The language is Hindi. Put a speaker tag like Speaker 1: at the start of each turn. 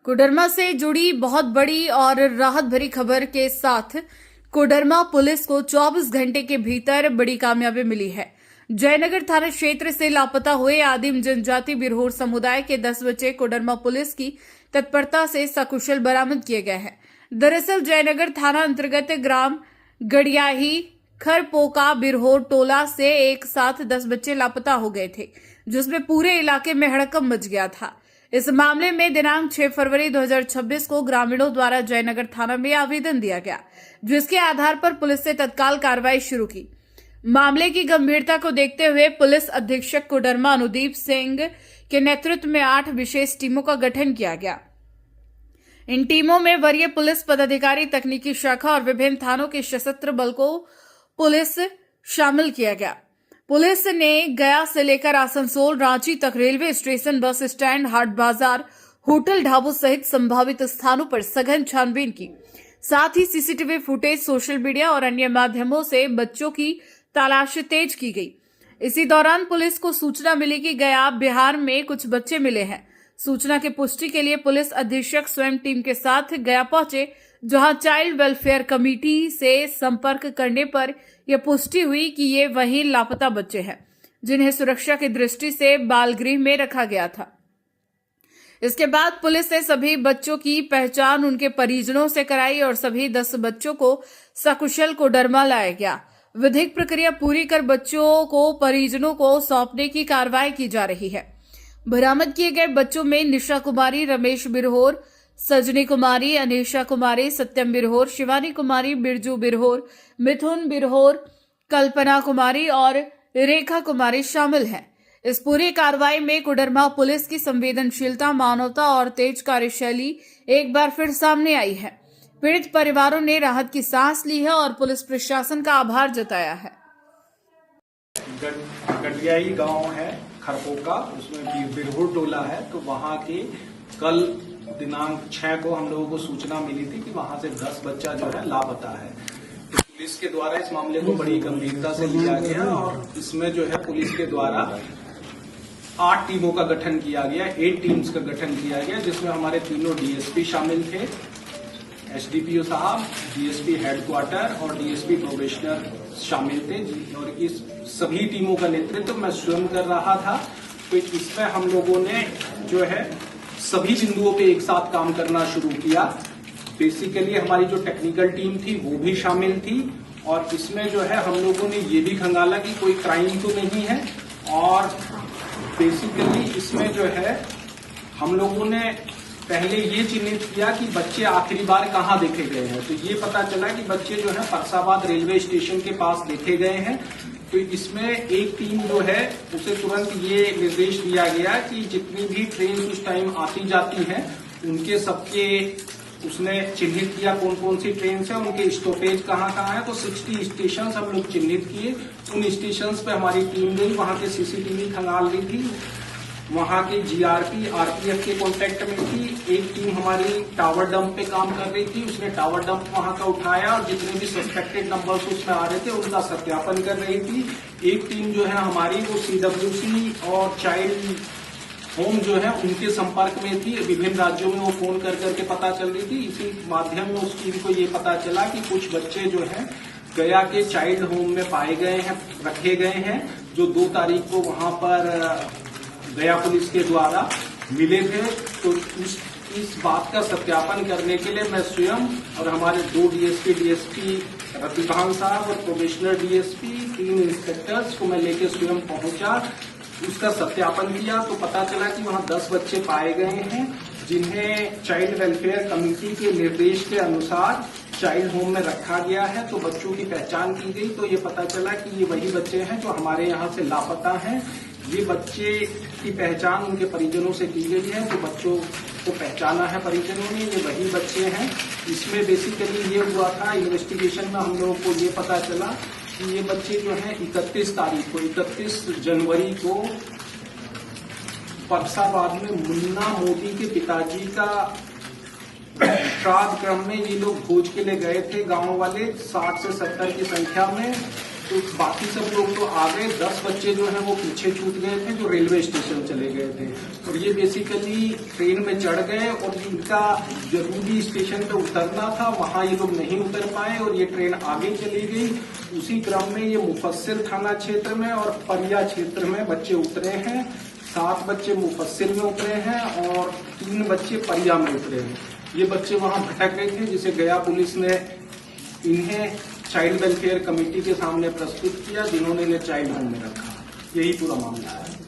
Speaker 1: कोडरमा से जुड़ी बहुत बड़ी और राहत भरी खबर के साथ कोडरमा पुलिस को 24 घंटे के भीतर बड़ी कामयाबी मिली है। जयनगर थाना क्षेत्र से लापता हुए आदिम जनजाति बिरहोर समुदाय के 10 बच्चे कोडरमा पुलिस की तत्परता से सकुशल बरामद किए गए हैं। दरअसल जयनगर थाना अंतर्गत ग्राम गड़ियाही खरपोका बिरहोर टोला से एक साथ 10 बच्चे लापता हो गए थे, जिसमें पूरे इलाके में हड़कंप मच गया था। इस मामले में दिनांक 6 फरवरी 2026 को ग्रामीणों द्वारा जयनगर थाना में आवेदन दिया गया, जिसके आधार पर पुलिस ने तत्काल कार्रवाई शुरू की। मामले की गंभीरता को देखते हुए पुलिस अधीक्षक कोडरमा अनुदीप सिंह के नेतृत्व में 8 विशेष टीमों का गठन किया गया। इन टीमों में वरीय पुलिस पदाधिकारी, तकनीकी शाखा और विभिन्न थानों के सशस्त्र बल को पुलिस शामिल किया गया। पुलिस ने गया से लेकर आसनसोल, रांची तक रेलवे स्टेशन, बस स्टैंड, हाट बाजार, होटल, ढाबों सहित संभावित स्थानों पर सघन छानबीन की। साथ ही सीसीटीवी फुटेज, सोशल मीडिया और अन्य माध्यमों से बच्चों की तलाश तेज की गई। इसी दौरान पुलिस को सूचना मिली कि गया बिहार में कुछ बच्चे मिले हैं। सूचना की पुष्टि के लिए पुलिस अधीक्षक स्वयं टीम के साथ गया पहुंचे, जहां चाइल्ड वेलफेयर कमेटी से संपर्क करने पर यह पुष्टि हुई कि ये वही लापता बच्चे हैं, जिन्हें सुरक्षा की दृष्टि से बाल गृह में रखा गया था। इसके बाद पुलिस ने सभी बच्चों की पहचान उनके परिजनों से कराई और सभी 10 बच्चों को सकुशल कोडरमा लाया गया। विधिक प्रक्रिया पूरी कर बच्चों को परिजनों को सौंपने की कार्रवाई की जा रही है। बरामद किए गए बच्चों में निशा कुमारी, रमेश बिरहोर, सजनी कुमारी, अनीशा कुमारी, सत्यम बिरहोर, शिवानी कुमारी, बिरजू बिरहोर, मिथुन बिरहोर, कल्पना कुमारी और रेखा कुमारी शामिल हैं। इस पूरी कार्रवाई में कोडरमा पुलिस की संवेदनशीलता, मानवता और तेज कार्यशैली एक बार फिर सामने आई है। पीड़ित परिवारों ने राहत की सांस ली है और पुलिस प्रशासन का आभार जताया है।
Speaker 2: गड़ियाही गांव है खरपोका, उसमें बिरहोर टोला है। तो वहां के कल दिनांक 6 को हम लोगों को सूचना मिली थी कि वहां से 10 बच्चा जो है लापता है। तो पुलिस के द्वारा इस मामले को बड़ी गंभीरता से लिया गया और इसमें जो है पुलिस के द्वारा 8 टीमों का गठन किया गया, 8 टीम्स का गठन किया गया, जिसमें हमारे तीनों डीएसपी शामिल थे, एसडीपीओ साहब, डीएसपी हेडक्वार्टर और डीएसपी प्रोबेशनर शामिल थे। और इस सभी टीमों का नेतृत्व मैं स्वयं कर रहा था। तो इसमें हम लोगों ने जो है सभी बिंदुओं पे एक साथ काम करना शुरू किया। बेसिकली हमारी जो टेक्निकल टीम थी वो भी शामिल थी और इसमें जो है हम लोगों ने ये भी खंगाला कि कोई क्राइम तो नहीं है। और बेसिकली इसमें जो है हम लोगों ने पहले ये चिन्हित किया कि बच्चे आखिरी बार कहाँ देखे गए हैं। तो ये पता चला कि बच्चे जो है फरसाबाद रेलवे स्टेशन के पास देखे गए हैं। तो इसमें एक टीम जो है उसे तुरंत ये निर्देश दिया गया कि जितनी भी ट्रेन उस टाइम आती जाती हैं उनके सबके उसने चिन्हित किया कौन कौन सी ट्रेन है, उनके स्टॉपेज कहाँ कहाँ है। तो 60 स्टेशन हम लोग चिन्हित किए। उन स्टेशन पे हमारी टीम गई, वहां के सीसीटीवी खंगाल ली थी, वहां के जीआरपी, आरपीएफ के कांटेक्ट में थी। एक टीम हमारी टावर डंप पे काम कर रही थी, उसने टावर डंप वहां का उठाया और जितने भी सस्पेक्टेड नंबर्स उसमें आ रहे थे उनका सत्यापन कर रही थी। एक टीम जो है हमारी वो सीडब्ल्यूसी और चाइल्ड होम जो है उनके संपर्क में थी। विभिन्न राज्यों में वो फोन कर करके पता चल रही थी। इसी माध्यम में उस टीम को ये पता चला कि कुछ बच्चे जो है गया के चाइल्ड होम में पाए गए हैं, रखे गए हैं, जो 2 तारीख को वहां पर गया पुलिस के द्वारा मिले थे। तो इस बात का सत्यापन करने के लिए मैं स्वयं और हमारे 2 डीएसपी रतिभान साहब और प्रोबेशनर डीएसपी 3 इंस्पेक्टर्स को मैं लेके स्वयं पहुंचा, उसका सत्यापन किया। तो पता चला कि वहां 10 बच्चे पाए गए हैं, जिन्हें चाइल्ड वेलफेयर कमेटी के निर्देश के अनुसार चाइल्ड होम में रखा गया है। तो बच्चों की पहचान की गई तो ये पता चला कि ये वही बच्चे हैं जो हमारे यहाँ से लापता हैं। ये बच्चे की पहचान उनके परिजनों से की गई है। तो बच्चों को पहचाना है परिजनों ने, ये वही बच्चे हैं। इसमें बेसिकली ये हुआ था, इन्वेस्टिगेशन में हम लोगों को ये पता चला कि ये बच्चे जो हैं 31 जनवरी को फरसाबाद में मुन्ना मोदी के पिताजी का श्राद्ध क्रम में ये लोग भोज के लिए गए थे। गांव वाले 60 से 70 की संख्या में तो बाकी सब लोग तो आ गए, 10 बच्चे जो हैं वो पीछे छूट गए थे जो रेलवे स्टेशन चले गए थे। और ये बेसिकली ट्रेन में चढ़ गए और इनका जरूरी स्टेशन पे उतरना था, वहां ये लोग नहीं उतर पाए और ये ट्रेन आगे चली गई। उसी क्रम में ये मुफस्सिल थाना क्षेत्र में और परिया क्षेत्र में बच्चे उतरे हैं। 7 बच्चे मुफस्सिल में उतरे हैं और 3 बच्चे परिया में उतरे हैं। ये बच्चे वहां भटक गए थे, जिसे गया पुलिस ने इन्हें चाइल्ड वेलफेयर कमेटी के सामने प्रस्तुत किया, जिन्होंने इन्हें चाइल्ड होम में रखा। यही पूरा मामला है।